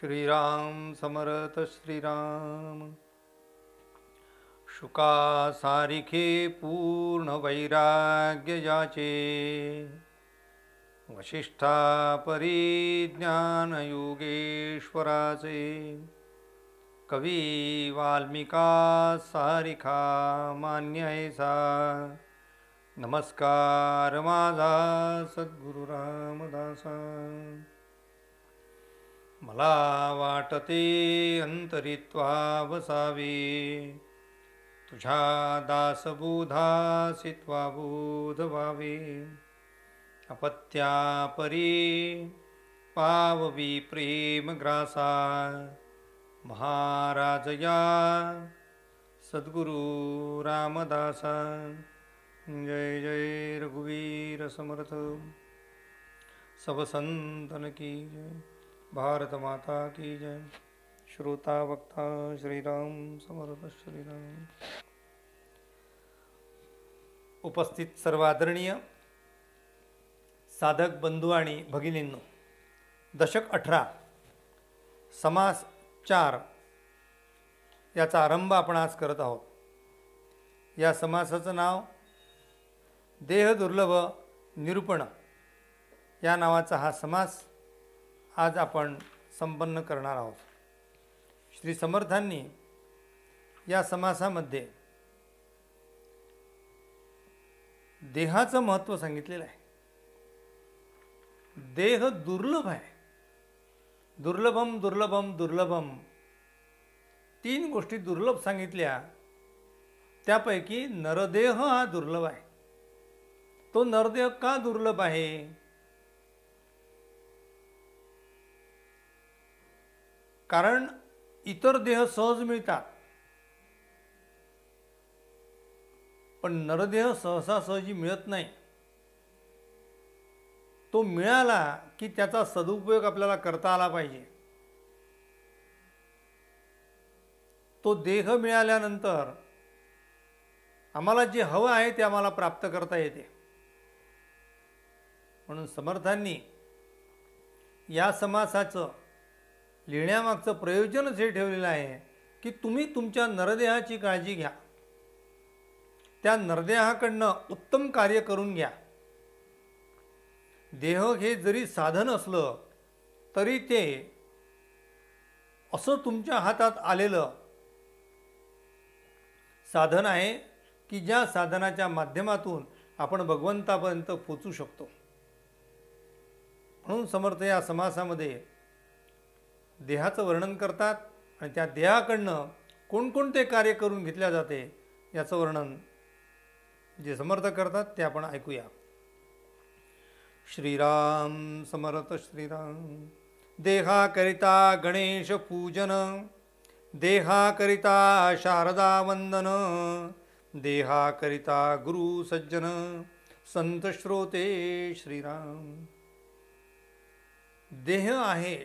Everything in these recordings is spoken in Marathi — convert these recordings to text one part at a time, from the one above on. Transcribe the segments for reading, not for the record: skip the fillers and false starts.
श्रीराम समर्थ श्रीराम। शुका सारिखे पूर्ण वैराग्य जाचे, वशिष्ठा परिज्ञान योगेश्वराचे, कवी वाल्मिका सारिखा मान्य ऐसा। नमस्कार माझा सद्गुरु रामदासा। मला वाटते अंतरित्वा वसावे, तुझ्या दासबोधासी त्वा बोध व्हावे। अपत्यापरी पाववी प्रेम ग्रासा, महाराज या सद्गुरु रामदासा। जय जय रघुवीर समर्थ। सब संतन की जय। भारत माता की जय। श्रोता वक्ता श्रीराम समर्थ श्रीराम। उपस्थित सर्व आदरणीय साधक बंधू आणि भगिनींनो, दशक 18 समास 4 याचा आरंभ आपण आज करत आहोत। या समासाचं नाव देह दुर्लभ निरूपण या नावाचा हा समास आज आपण संपन्न करणार आहोत। श्री समर्थांनी या समासामध्ये देहाचं महत्त्व सांगितलेलं आहे। देह दुर्लभ आहे। दुर्लभम दुर्लभम दुर्लभम 3 गोष्टी दुर्लभ सांगितल्या, त्यापैकी नरदेह हा दुर्लभ आहे। तो नरदेह का दुर्लभ आहे? कारण इतर देह सहज मिळतात, पण नरदेह सहसा सहजी मिळत नाही। तो मिळाला की त्याचा सदुपयोग आपल्याला करता आला पाहिजे। तो देह मिळाल्यानंतर आम्हाला जे हवं आहे ते आम्हाला प्राप्त करता येते। म्हणून समर्थांनी या समासाचं लिहिण्यामागचं प्रयोजनच हे ठेवलेलं आहे की तुम्ही तुमच्या नरदेहाची काळजी घ्या, त्या नरदेहाकडनं उत्तम कार्य करून घ्या। देह हे जरी साधन असलं तरी ते असं तुमच्या हातात आलेलं साधन आहे की ज्या साधनाच्या माध्यमातून आपण भगवंतापर्यंत पोचू शकतो। म्हणून समर्थ या समासामध्ये देहाचं वर्णन करतात आणि त्या देहाकडनं कोणकोणते कार्य करून घेतल्या जाते याचं वर्णन जे समर्थ करतात ते आपण ऐकूया। श्रीराम समर्थ श्रीराम। देहाकरिता गणेश पूजन, देहाकरिता शारदा वंदन, देहाकरिता गुरु सज्जन, संत श्रोते श्रीराम। देह आहे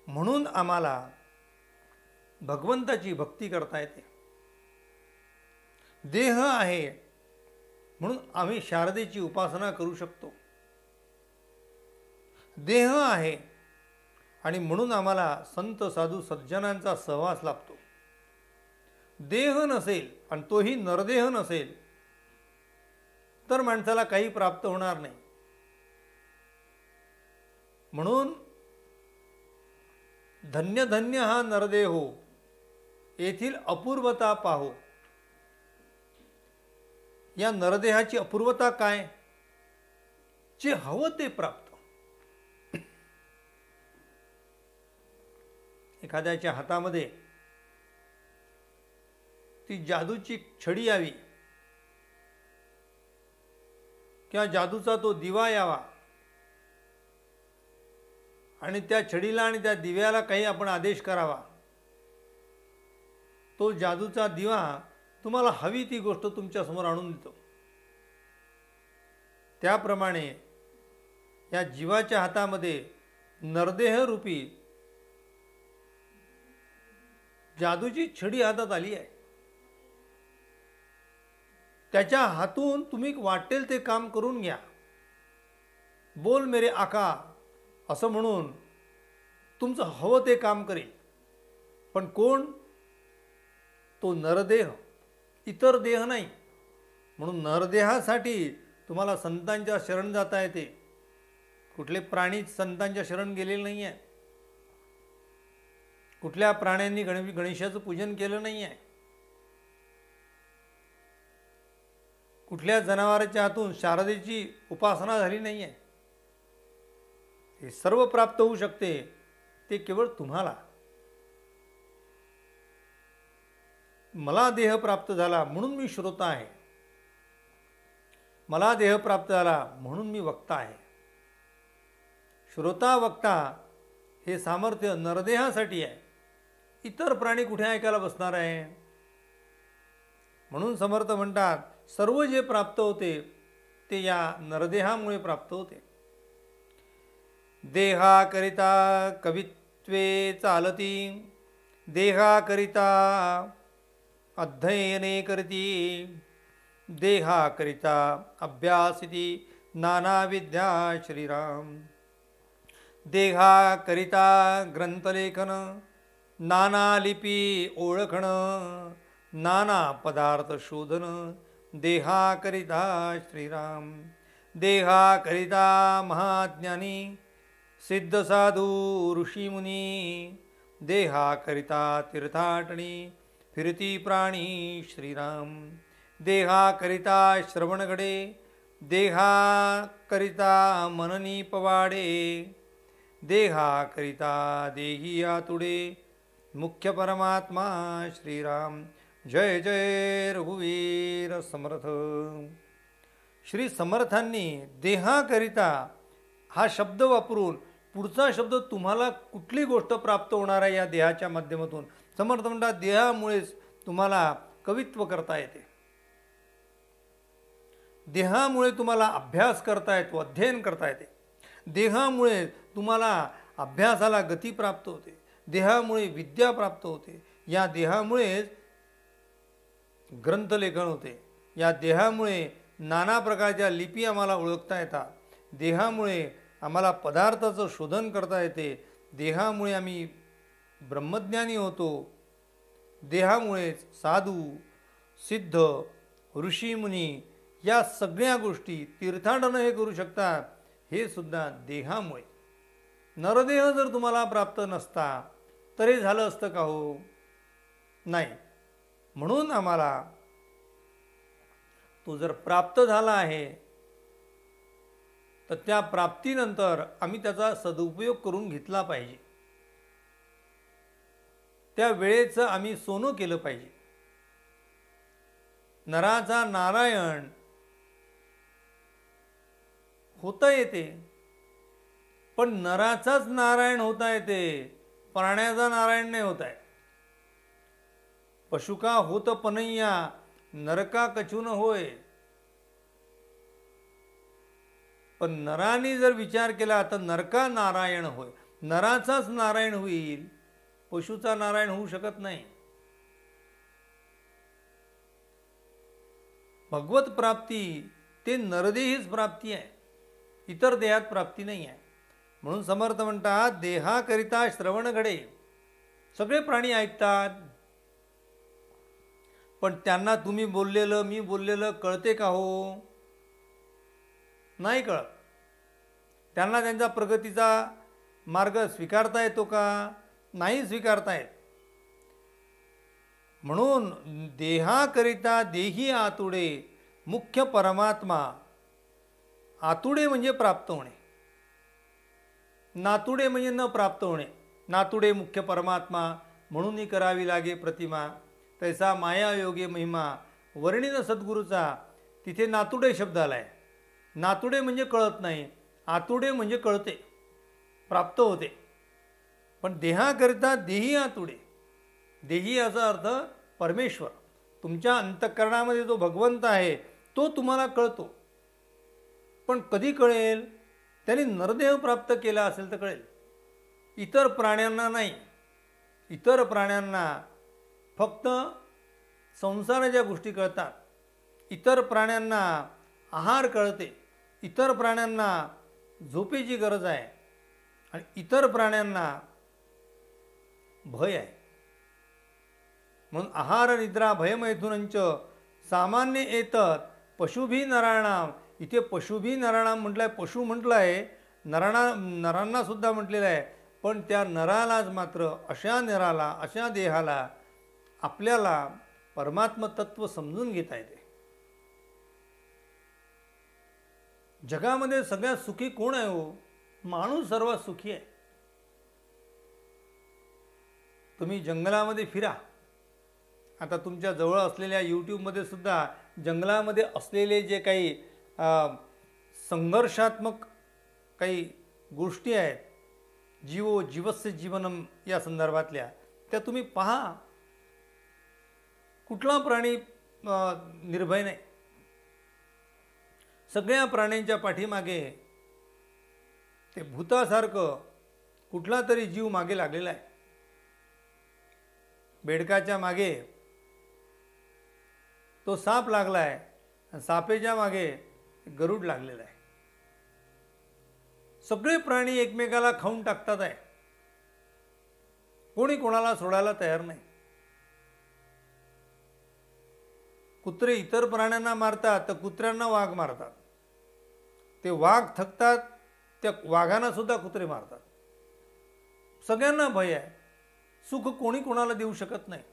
म्हणून आम्हाला भगवंताची भक्ती करता येते। देह आहे म्हणून आम्ही शारदेची उपासना करू शकतो। देह आहे आणि म्हणून आम्हाला संत साधू सज्जनांचा सहवास लाभतो। देह नसेल आणि तोही नरदेह नसेल तर माणसाला काही प्राप्त होणार नाही। म्हणून धन्य धन्य हा नरदेहो, येथील अपूर्वता पाहो। या नरदेहाची अपूर्वता काय? जे हवं ते प्राप्त। एखाद्याच्या हातामध्ये ती जादूची छडी यावी किंवा जादूचा तो दिवा यावा आणि त्या छडीला आणि त्या दिव्याला काही आपण आदेश करावा, तो जादूचा दिवा तुम्हाला हवी ती गोष्ट तुमच्या समोर आणून देतो। त्याप्रमाणे या जीवाच्या हातामध्ये नरदेह रूपी जादूची छडी हातात आली आहे। त्याच्या हातून तुम्ही वाटेल ते काम करून घ्या। बोल मेरे आका असं म्हणून तुमचं हवं ते काम करेल. पण कोण? तो नरदेह, इतर देह नाही. म्हणून नरदेहासाठी तुम्हाला संतांच्या शरण जाता येते. कुठले प्राणी संतांच्या शरण गेलेले नाही आहे. कुठल्या प्राण्यांनी गणेशाचं पूजन केलं नाही आहे. कुठल्या जनावराच्या हातून शारदेची उपासना झाली नाही आहे. हे सर्व प्राप्त होऊ शकते ते केवळ तुम्हाला. मला देह प्राप्त झाला म्हणून मी श्रोता आहे. मला देह प्राप्त झाला म्हणून मी वक्ता आहे. श्रोता वक्ता हे सामर्थ्य नरदेहासाठी आहे. इतर प्राणी कुठे ऐकायला बसणार आहे? म्हणून समर्थ म्हणतात सर्व जे प्राप्त होते ते या नरदेहामुळे प्राप्त होते. देहाकरिता कवित्वे चालती, देहाकरिता अध्ययने करती, देहाकरिता अभ्यासिती नाना विद्या श्रीराम. देहाकरिता ग्रंथलेखन, नाना लिपी ओळखण, नाना पदार्थ शोधन, देहाकरिता श्रीराम. देहाकरिता महाज्ञानी सिद्ध साधू ऋषीमुनी, देहाकरिता तीर्थाटणी फिरती प्राणी श्रीराम. देहाकरिता श्रवणगडे, देहाकरिता मननी पवाडे, देहाकरिता देही आतुडे मुख्य परमात्मा श्रीराम. जय जय रघुवीर समर्थ. श्री समर्थांनी देहाकरिता हा शब्द वापरून पुढचा शब्द तुम्हाला कुठली गोष्ट प्राप्त होणार आहे या देहाच्या माध्यमातून. समर्थ म्हणतात देहामुळेच तुम्हाला कवित्व करता येते. देहामुळे तुम्हाला अभ्यास करता येतो, अध्ययन करता येते. देहामुळे तुम्हाला अभ्यासाला गती प्राप्त होते. देहामुळे विद्या प्राप्त होते. या देहामुळेच ग्रंथलेखन होते. या देहामुळे नाना प्रकारच्या लिपी आम्हाला ओळखता येतात. देहामुळे आम्हाला पदार्थाचं शोधन करता येते. देहामुळे आम्ही ब्रह्मज्ञानी होतो. देहामुळेच साधू सिद्ध ऋषीमुनी या सगळ्या गोष्टी तीर्थाटन हे करू शकतात. हे सुद्धा देहामुळे. नरदेह जर तुम्हाला प्राप्त नसता तर हे झालं असतं का हो? नाही. म्हणून आम्हाला तो जर प्राप्त झाला आहे तर त्या प्राप्तीनंतर आम्ही त्याचा सदुपयोग करून घेतला पाहिजे. त्या वेळेचं आम्ही सोनं केलं पाहिजे. नराचा नारायण होता येते पण नराचाच नारायण होता येते, प्राण्याचा नारायण नाही होत आहे. पशुका होत पनैया नरका कछून होय. पण नराने जर विचार केला तर नरका नारायण होय. नराचाच नारायण होईल, पशुचा नारायण होऊ शकत नाही. भगवत प्राप्ती ते नरदेहीच प्राप्ती आहे, इतर देहात प्राप्ती नाही आहे. म्हणून समर्थ म्हणतात देहाकरिता श्रवण घडे. सगळे प्राणी ऐकतात पण त्यांना तुम्ही बोललेलं मी बोललेलं कळते का हो? नाही कळत. त्यांना त्यांचा प्रगतीचा मार्ग स्वीकारता येतो का? नाही स्वीकारता येत. म्हणून देहाकरिता देही आतुडे मुख्य परमात्मा. आतुडे म्हणजे प्राप्त होणे, नातुडे म्हणजे न प्राप्त होणे. नातुडे मुख्य परमात्मा म्हणून करावी लागे प्रतिमा. तैसा माया योगे महिमा वर्णिन सद्गुरूचा. तिथे नातुडे शब्द आलाय. नातुडे म्हणजे कळत नाही, आतुडे म्हणजे कळते, प्राप्त होते. पण देहाकरिता देही आतुडे. देही याचा अर्थ परमेश्वर. तुमच्या अंतःकरणामध्ये जो भगवंत आहे तो तुम्हाला कळतो. पण कधी कळेल? त्यांनी नरदेह प्राप्त केला असेल तर कळेल. इतर प्राण्यांना नाही. इतर प्राण्यांना फक्त संसाराच्या गोष्टी कळतात. इतर प्राण्यांना आहार कळते. इतर प्राण्यांना झोपेची गरज आहे. आणि इतर प्राण्यांना भय आहे. म्हणून आहार निद्रा भयमैथुनंच सामान्य एतत पशुभी नराणाम. इथे पशुभी नराणाम म्हटलं आहे, पशु म्हटलं आहे, नरांना सुद्धा म्हटलेलं आहे. पण त्या नरालाच मात्र, अशा नराला, अशा देहाला आपल्याला परमात्म तत्व समजून घेता येते. जगामध्ये सगळ्यात सुखी कोण आहे हो? माणूस सर्वात सुखी आहे. तुम्ही जंगलामध्ये फिरा. आता तुमच्या जवळ असलेल्या यूट्यूबमध्ये सुद्धा जंगलामध्ये असलेले जे काही संघर्षात्मक काही गोष्टी आहेत, जीवस्य जीवनम या संदर्भातल्या, त्या तुम्ही पहा. कुठला प्राणी निर्भय नाही. सगळ्या प्राण्यांच्या पाठीमागे ते भूतासारखं कुठला तरी जीव मागे लागलेला आहे. बेडकाच्या मागे तो साप लागला आहे आणि सापेच्या मागे गरुड लागलेला आहे. सगळे प्राणी एकमेकाला खाऊन टाकतात आहे. कोणी कोणाला सोडायला तयार नाही. कुत्रे इतर प्राण्यांना मारतात तर कुत्र्यांना वाघ मारतात. ते वाघ थकतात, त्या वाघांना सुद्धा कुत्रे मारतात. सगळ्यांना भय आहे. सुख कोणी कोणाला देऊ शकत नाही.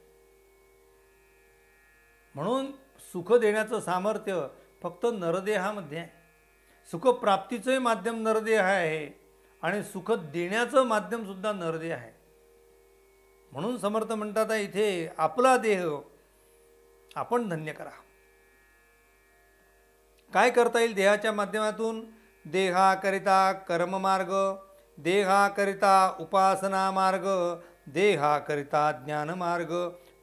म्हणून सुख देण्याचं सामर्थ्य फक्त नरदेहामध्ये आहे. सुखप्राप्तीचे माध्यम नरदेह आहे आणि सुख देण्याचं माध्यम सुद्धा नरदेह आहे. म्हणून समर्थ म्हणतात इथे आपला देह आपण धन्य करा. काय करता येईल देहाच्या माध्यमातून? देहाकरिता कर्ममार्ग, देहाकरिता उपासना मार्ग, देहाकरिता ज्ञानमार्ग.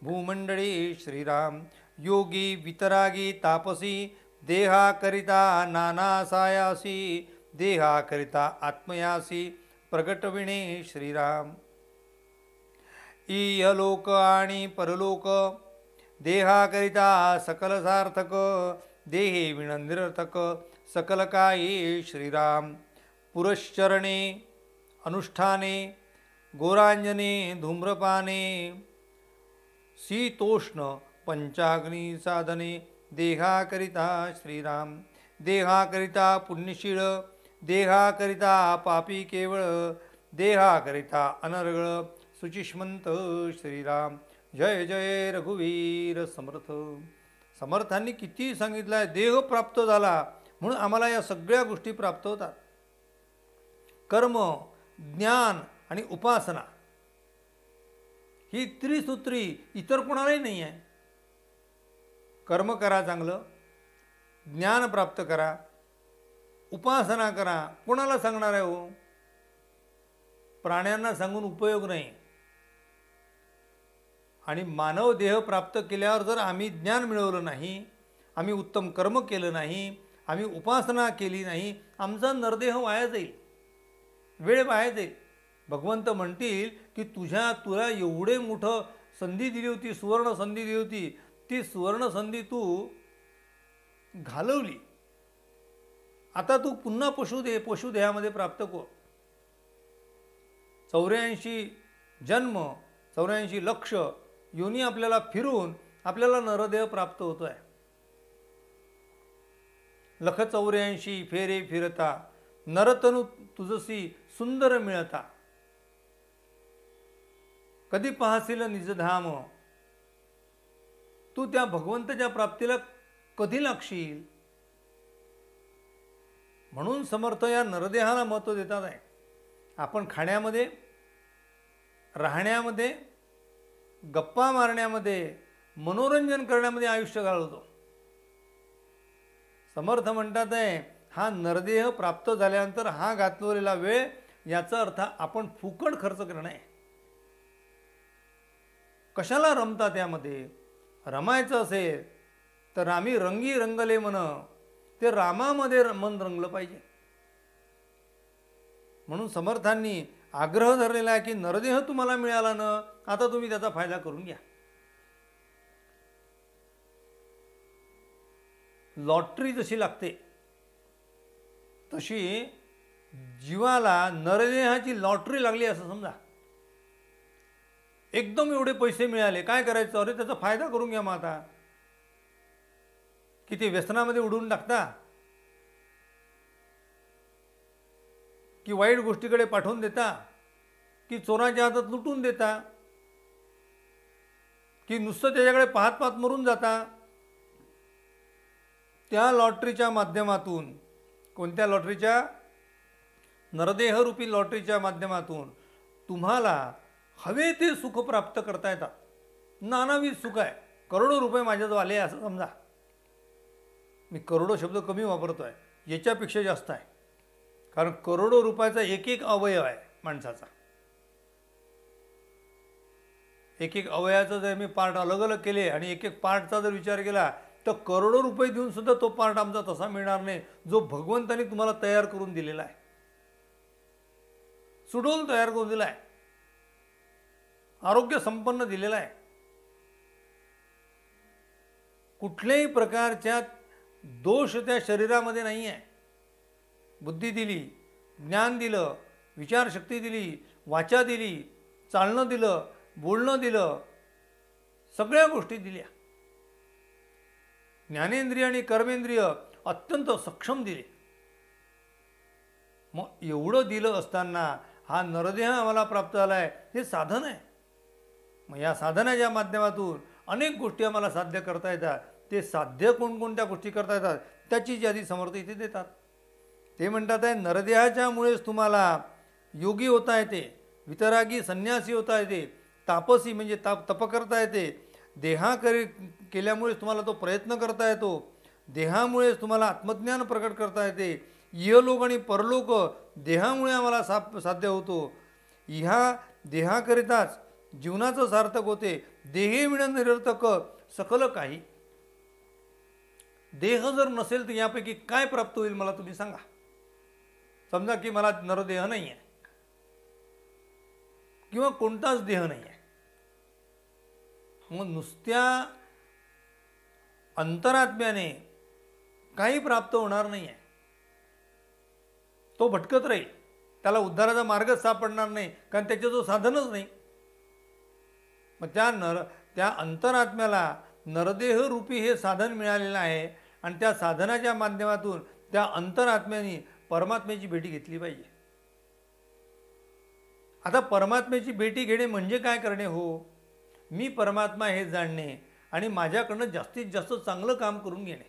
भूमंडळी श्रीराम योगी वितरागी तापसी, देहाकरिता नानासायासी, देहाकरिता आत्मयासी प्रगटविणे श्रीराम. इहलोक आणि परलोक, देहाकरिता सकल सार्थक, देहे विण निरर्थक सकल काही श्रीराम. पुरश्चरणे अनुष्ठाने, गोरांजने धूम्रपाने, शीतोष्ण पंचाग्नी साधने, देहाकरिता श्रीराम. देहाकरिता पुण्यशीळ, देहाकरिता पापी केवळ, देहाकरिता अनर्गळ सुचिष्मंत श्रीराम. जय जय रघुवीर समर्थ. समर्थांनी किती सांगितलं आहे, देह प्राप्त झाला म्हणून आम्हाला या सगळ्या गोष्टी प्राप्त होतात. कर्म, ज्ञान आणि उपासना ही त्रिसूत्री इतर कोणालाही नाही आहे. कर्म करा चांगलं, ज्ञान प्राप्त करा, उपासना करा. कोणाला सांगणार आहे हो? प्राण्यांना सांगून उपयोग नाही. आणि मानव देह प्राप्त केल्यावर जर आम्ही ज्ञान मिळवलं नाही, आम्ही उत्तम कर्म केलं नाही, आम्ही उपासना केली नाही, आमचा नरदेह वाया जाईल, वेळ वाया जाईल. भगवंत म्हणतील की तुला एवढे मोठं संधी दिली होती, सुवर्ण संधी दिली होती, ती सुवर्ण संधी तू घालवली. आता तू पुन्हा पशुदेहामध्ये प्राप्त कर. 84 जन्म, 84 लक्ष योनी आपल्याला फिरून आपल्याला नरदेह प्राप्त होतोय. लख 84 फेरे फिरता, नरतनु तुझसी सुंदर मिळता. कधी पाहशील निजधाम, तू त्या भगवंताच्या प्राप्तीला कधी लागशील? म्हणून समर्थ या नरदेहाला महत्त्व देतात आहे. आपण खाण्यामध्ये, राहण्यामध्ये, गप्पा मारण्यामध्ये, मनोरंजन करण्यामध्ये आयुष्य घालवतो. समर्थ म्हणतात आहे हा नरदेह प्राप्त झाल्यानंतर हा घातलेला वेळ, याचा अर्थ आपण फुकट खर्च करणं आहे. कशाला रमता? त्यामध्ये रमायचं असेल तर रामी रंगी रंगले मन, ते रामामध्ये मन रंगलं पाहिजे. म्हणून समर्थांनी आग्रह धरलेला आहे की नरदेह तुम्हाला मिळाला ना, आता तुम्ही त्याचा फायदा करून घ्या. लॉटरी जशी लागते तशी जीवाला नरदेहाची लॉटरी लागली असं समजा. एकदम एवढे पैसे मिळाले, काय करायचं? अरे त्याचा फायदा करून घ्या मग आता. की ते व्यसनामध्ये उडवून टाकता, की वाईट गोष्टीकडे पाठवून देता, की चोराच्या हातात लुटून देता, की नुसतं त्याच्याकडे पाहत पाहत मरून जाता. त्या लॉटरीच्या माध्यमातून, कोणत्या लॉटरीच्या? नरदेहरूपी लॉटरीच्या माध्यमातून तुम्हाला हवे ते सुख प्राप्त करता येतात. नानाविध सुख आहे. करोडो रुपये माझ्याजवळ आले असं समजा. मी करोडो शब्द कमी वापरतो आहे, याच्यापेक्षा जास्त आहे. कारण करोडो रुपयाचा एक एक अवयव आहे माणसाचा. एक एक अवयवाचं जर मी पार्ट अलग अलग केले आणि एक एक पार्टचा जर विचार केला तर करोडो रुपये देऊन सुद्धा तो पार्ट आमचा तसा मिळणार नाही जो भगवंताने तुम्हाला तयार करून दिलेला आहे. सुडोल तयार करून दिला आहे, आरोग्य संपन्न दिलेला आहे. कुठल्याही प्रकारच्या दोष त्या शरीरामध्ये नाही आहे. बुद्धी दिली, ज्ञान दिलं, विचारशक्ती दिली, वाचा दिली, चालणं दिलं, बोलणं दिलं, सगळ्या गोष्टी दिल्या. ज्ञानेंद्रिय आणि कर्मेंद्रिय अत्यंत सक्षम दिले. मग एवढं दिलं असताना हा नरदेह आम्हाला प्राप्त झाला आहे, हे साधन आहे. मग या साधनाच्या माध्यमातून अनेक गोष्टी आम्हाला साध्य करता येतात. ते साध्य कोणकोणत्या गोष्टी करता येतात त्याची यादी समर्थ इथे देतात. ते म्हणतात आहे नरदेहाच्यामुळेच तुम्हाला योगी होता येते, वितरागी संन्यासी होता येते, तापसी म्हणजे तप करता येते. केल्यामुळेच तुम्हाला तो प्रयत्न करता येतो. देहामुळेच तुम्हाला आत्मज्ञान प्रकट करता येते. इहलोक आणि परलोक देहामुळे आम्हाला साध्य होतो. ह्या देहाकरिताच जीवनाचं सार्थक होते. देहे विण निरर्थक सकल काही. देह जर नसेल तर यापैकी काय प्राप्त होईल मला तुम्ही सांगा. समजा की मला नरदेह नाही आहे किंवा कोणताच देह नाही आहे, मग नुसत्या अंतरात्म्याने काही प्राप्त होणार नाही आहे. तो भटकत राहील, त्याला उद्धाराचा मार्गच सापडणार नाही, कारण त्याचं जो साधनच नाही. मग त्या अंतरात्म्याला नरदेह रूपी हे साधन मिळालेलं आहे आणि त्या साधनाच्या माध्यमातून त्या अंतरात्म्याने परमात्म्याची भेटी घेतली पाहिजे. आता परमात्म्याची भेटी घेणे म्हणजे काय करणे हो? मी परमात्मा हे जाणणे आणि माझ्याकडनं जास्तीत जास्त चांगलं काम करून घेणे.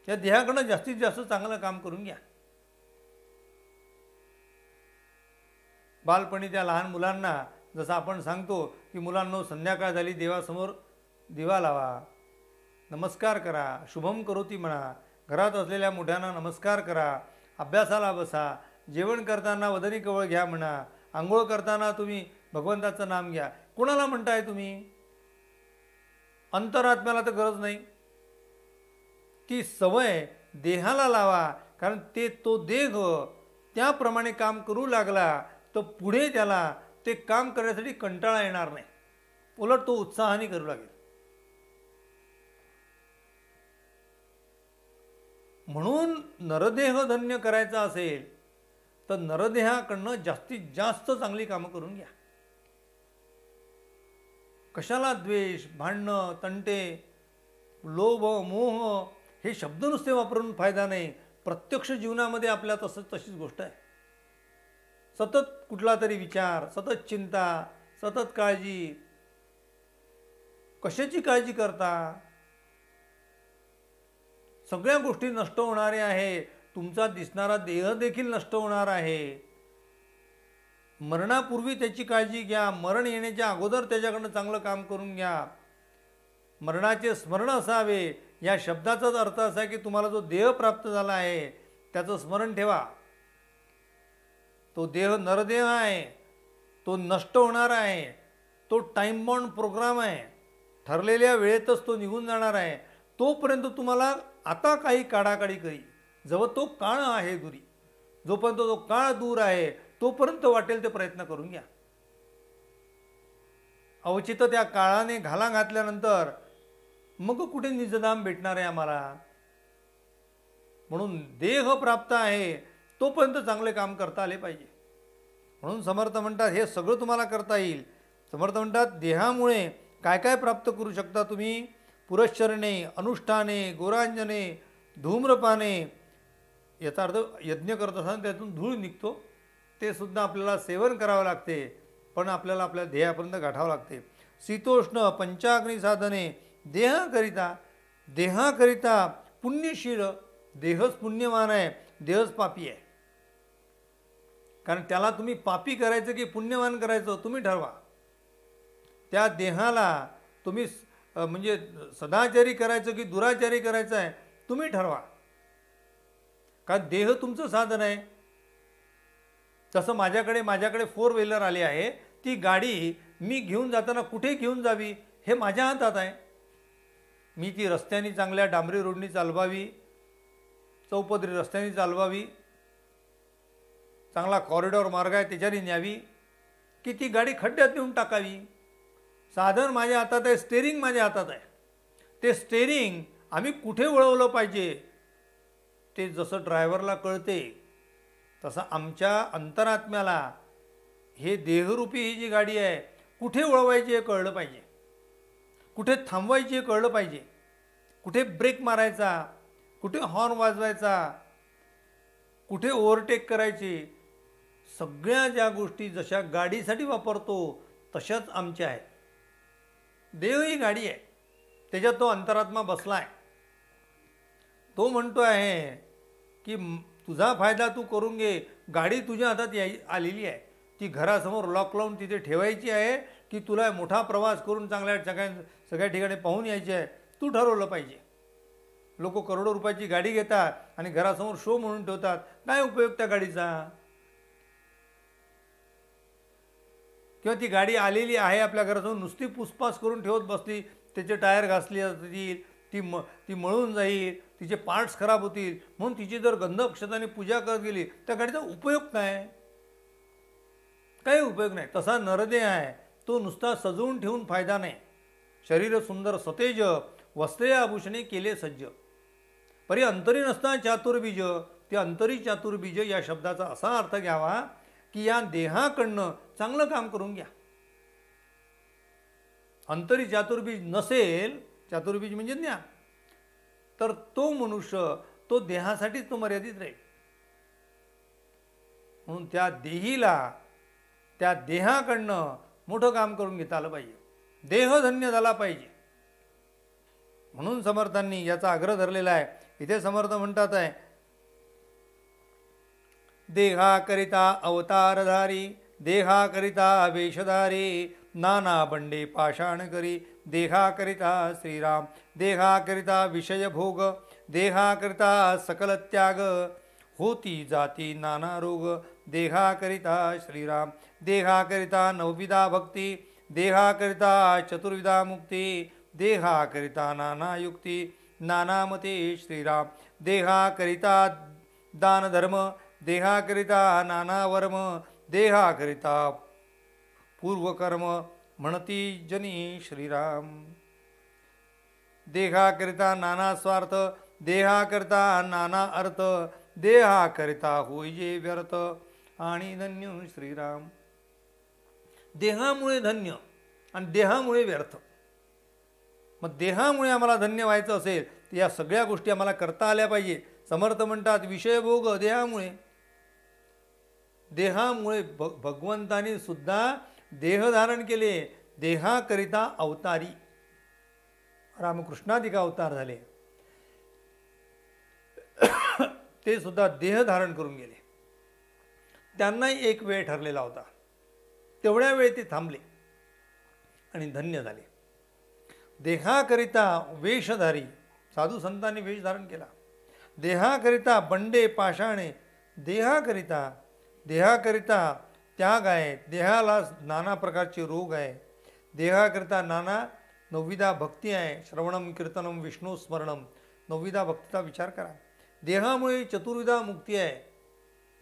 त्या देहाकडनं जास्तीत जास्त चांगलं काम करून घ्या. बालपणी त्या लहान मुलांना जसं आपण सांगतो की मुलांनो संध्याकाळ झाली देवासमोर दिवा लावा, नमस्कार करा, शुभम करोती म्हणा, घरात असलेल्या मोठ्यांना नमस्कार करा, अभ्यासाला बसा, जेवण करताना वदनी कवळ घ्या म्हणा, आंघोळ करताना तुम्ही भगवंताचं नाम घ्या. कोणाला म्हणताय तुम्ही? अंतरात्म्याला तर गरज नाही. ती सवय देहाला लावा, कारण तो देह त्याप्रमाणे काम करू लागला तर पुढे त्याला ते काम करण्यासाठी कंटाळा येणार नाही, उलट तो उत्साहाने करू लागेल. म्हणून नरदेह धन्य करायचा असेल तर नरदेहाकडनं जास्तीत जास्त चांगली कामं करून घ्या. कशाला द्वेष, भांडणं, तंटे, लोभ, मोह हे शब्द नुसते वापरून फायदा नाही. प्रत्यक्ष जीवनामध्ये आपल्या तशीच गोष्ट आहे. सतत कुठला तरी विचार, सतत चिंता, सतत काळजी. कशाची काळजी करता? सगळ्या गोष्टी नष्ट होणारे आहे. तुमचा दिसणारा देह देखील नष्ट होणार आहे. मरणापूर्वी त्याची काळजी घ्या. मरण येण्याच्या अगोदर त्याच्याकडनं चांगलं काम करून घ्या. मरणाचे स्मरण असावे या शब्दाचाच अर्थ असा आहे की तुम्हाला जो देह प्राप्त झाला आहे त्याचं स्मरण ठेवा. तो देह नरदेह आहे, तो नष्ट होणार आहे, तो टाइम बॉन्ड प्रोग्राम आहे, ठरलेल्या वेळेतच तो निघून जाणार आहे. तोपर्यंत तुम्हाला आता काही काढाकाढी करी, जेव्हा तो काळ आहे दुरी, जोपर्यंत तो काळ दूर आहे तोपर्यंत वाटेल ते प्रयत्न करून घ्या. अवचित त्या काळाने घाला घातल्यानंतर मग कुठे निजधाम भेटणार आहे आम्हाला. म्हणून देह प्राप्त आहे तोपर्यंत चांगले काम करता आले पाहिजे. म्हणून समर्थ म्हणतात हे सगळं तुम्हाला करता येईल समर्थ म्हणतात देहामुळे काय काय प्राप्त करू शकता तुम्ही? पुरश्चरणे, अनुष्ठाने, गोरांजने, धूम्रपाने. याचा अर्थ यज्ञ करत असताना त्यातून धूळ निघतो, ते सुद्धा आपल्याला सेवन करावं लागते, पण आपल्याला आपल्या ध्येयापर्यंत गाठावं लागते. शीतोष्ण पंचाग्नी साधने देहाकरिता. देहाकरिता पुण्यशील. देहच पुण्यवान आहे, देहच पापी आहे. कारण त्याला तुम्ही पापी करायचं की पुण्यवान करायचं तुम्ही ठरवा. त्या देहाला तुम्ही म्हणजे सदाचारी करायचं की दुराचारी करायचं आहे तुम्ही ठरवा. कारण देह तुमचं साधन आहे. तसं माझ्याकडे 4 व्हीलर आली आहे, ती गाडी मी घेऊन जाताना कुठे घेऊन जावी हे माझ्या हातात आहे. मी ती रस्त्याने चांगल्या डांबरी रोडनी चालवावी, चौपदरी रस्त्याने चालवावी, चांगला कॉरिडॉर मार्ग आहे त्याच्याने न्यावी, की ती गाडी खड्ड्यात नेऊन टाकावी. साधन माझ्या हातात आहे, स्टेअरिंग माझ्या हातात आहे. ते स्टेअरिंग आम्ही कुठे वळवलं पाहिजे ते जसं ड्रायव्हरला कळते, तसं आमच्या अंतरात्म्याला हे देहरूपी ही जी गाडी आहे कुठे वळवायची हे कळलं पाहिजे, कुठे थांबवायची हे कळलं पाहिजे, कुठे ब्रेक मारायचा, कुठे हॉर्न वाजवायचा, कुठे ओव्हरटेक करायची. सगळ्या ज्या गोष्टी जशा गाडीसाठी वापरतो तशाच आमच्या आहेत. देह ही गाडी आहे, त्याच्यात तो अंतरात्मा बसला आहे. तो म्हणतो आहे की तुझा फायदा तू करून घे. गाडी तुझ्या हातात आलेली आहे, ती घरासमोर लॉक लावून तिथे ठेवायची आहे की तुला मोठा प्रवास करून चांगल्या सगळ्या ठिकाणी पाहून यायचे आहे तू ठरवलं पाहिजे. लोक करोडो रुपयाची गाडी घेतात आणि घरासमोर शो म्हणून ठेवतात. काय उपयोग त्या गाडीचा? किंवा ती गाडी आलेली आहे आपल्या घरासमोर नुसती पुसपास करून ठेवत बसली, त्याचे टायर घासले जातील, ती मळून जाईल, तिचे पार्ट्स खराब होतील, म्हणून तिची जर गंधक्षताने पूजा करत गेली त्या गाडीचा उपयोग काय? काही उपयोग नाही. तसा नरदेह आहे, तो नुसता सजवून ठेवून फायदा नाही. शरीर सुंदर सतेज, वस्त्रे आभूषणे केले सज्ज, परी अंतरी नसता चातुर्बीज. ते अंतरी चातुर्बीज या शब्दाचा असा अर्थ घ्यावा की या देहाकडनं चांगलं काम करून घ्या. अंतरी चातुर्बीज नसेल, चातुर्बीज म्हणजे ज्ञान, तर तो मनुष्य तो देहासाठीच तो मर्यादित राहील. म्हणून त्या देहीला, त्या देहाकडनं मोठं काम करून घेता आलं पाहिजे, देहधन्य झाला पाहिजे. म्हणून समर्थांनी याचा आग्रह धरलेला आहे. इथे समर्थ म्हणतात आहे, देहाकरिता अवतारधारी, देहाकरिता वेशधारी, नाना बंडे पाषाण करी, देहाकरिता श्रीराम, देहाकरिता विषय भोग, देहाकरिता सकल त्याग, होती जाती नाना रोग, देहाकरिता श्रीराम, देहाकरिता नवविधा भक्ती, देहाकरिता चतुर्विधा मुक्ती, देहाकरिता नाना युक्ती, नाना मते श्रीराम, देहाकरिता दान धर्म, देहाकरिता नाना वर्म, देहाकरिता पूर्वकर्म, म्हणती जनी श्रीराम. देहाकरिता नाना स्वार्थ, देहाकरिता नाना अर्थ, देहाकरिता होईजे व्यर्थ, आणि धन्य श्रीराम. देहामुळे धन्य आणि देहामुळे व्यर्थ. मग देहामुळे आम्हाला धन्य व्हायचं असेल तर या सगळ्या गोष्टी आम्हाला करता आल्या पाहिजे. समर्थ म्हणतात विषयभोग देहामुळे. देहामुळे भगवंतानी सुद्धा देह धारण केले. देहाकरिता अवतारी रामकृष्णाधिक अवतार झाले, ते सुद्धा देह धारण करून गेले. त्यांनाही एक वेळ ठरलेला होता, तेवढ्या वेळ ते थांबले आणि धन्य झाले. देहाकरिता वेशधारी, साधू संतांनी वेश धारण केला. देहाकरिता बंडे पाषाणे, देहाकरिता त्याग आहे, देहाला नाना प्रकारचे रोग आहे, देहाकरिता नाना नवविधा भक्ती आहे, श्रवणम कीर्तनम विष्णू स्मरणम, नवविधा भक्तीचा विचार करा. देहामुळे चतुर्विधा मुक्ती आहे,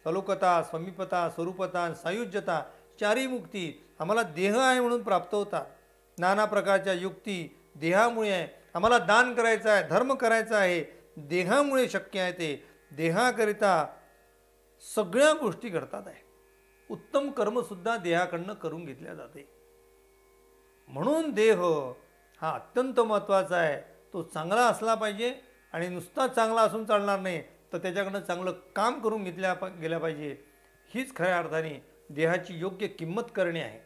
सलोकता, समीपता, स्वरूपता, सायुज्यता, चारी मुक्ती आम्हाला देह आहे म्हणून प्राप्त होतात. नाना प्रकारच्या युक्ती देहामुळे आहे. आम्हाला दान करायचं आहे, धर्म करायचा आहे, देहामुळे शक्य आहे. ते देहाकरिता सगळ्या गोष्टी घडतात आहे. उत्तम कर्मसुद्धा देहाकडनं करून घेतल्या जाते. म्हणून देह हा अत्यंत महत्त्वाचा आहे. तो चांगला असला पाहिजे आणि नुसता चांगला असून चालणार नाही, तर त्याच्याकडनं चांगलं काम करून गेल्या पाहिजे. हीच खऱ्या अर्थाने देहाची योग्य किंमत करणे आहे.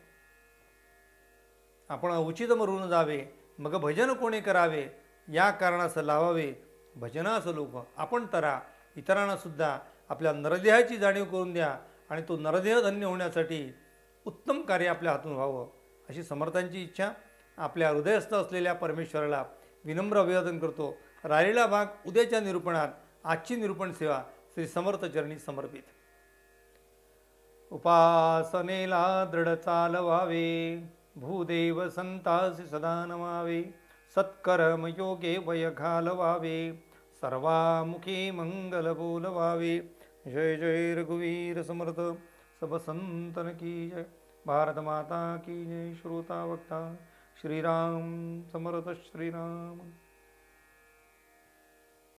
आपण उचित मरून जावे, मग भजन कोणी करावे, या कारणास लावावे भजनास लोक. आपण तरा इतरांना सुद्धा आपल्या नरदेहाची जाणीव करून द्या आणि तो नरदेह धन्य होण्यासाठी उत्तम कार्य आपल्या हातून व्हावं, अशी समर्थांची इच्छा. आपल्या हृदयस्थ असलेल्या परमेश्वराला विनम्र अभिवादन करतो. राहिलेला भाग उद्याच्या निरूपणात, आजची निरूपण सेवा श्री समर्थ चरणी समर्पित. उपासनेला दृढ चालवावे, भूदेव संतासी सदा नमावे. सत्कर्म योगे वय घालवावे, सर्वामुखी मंगल बोलवावे. जय जय रघुवीर समर्थ, सब संतन की जय. भारत माता की जय. श्रोता वक्ता श्रीराम समर्थ श्रीराम.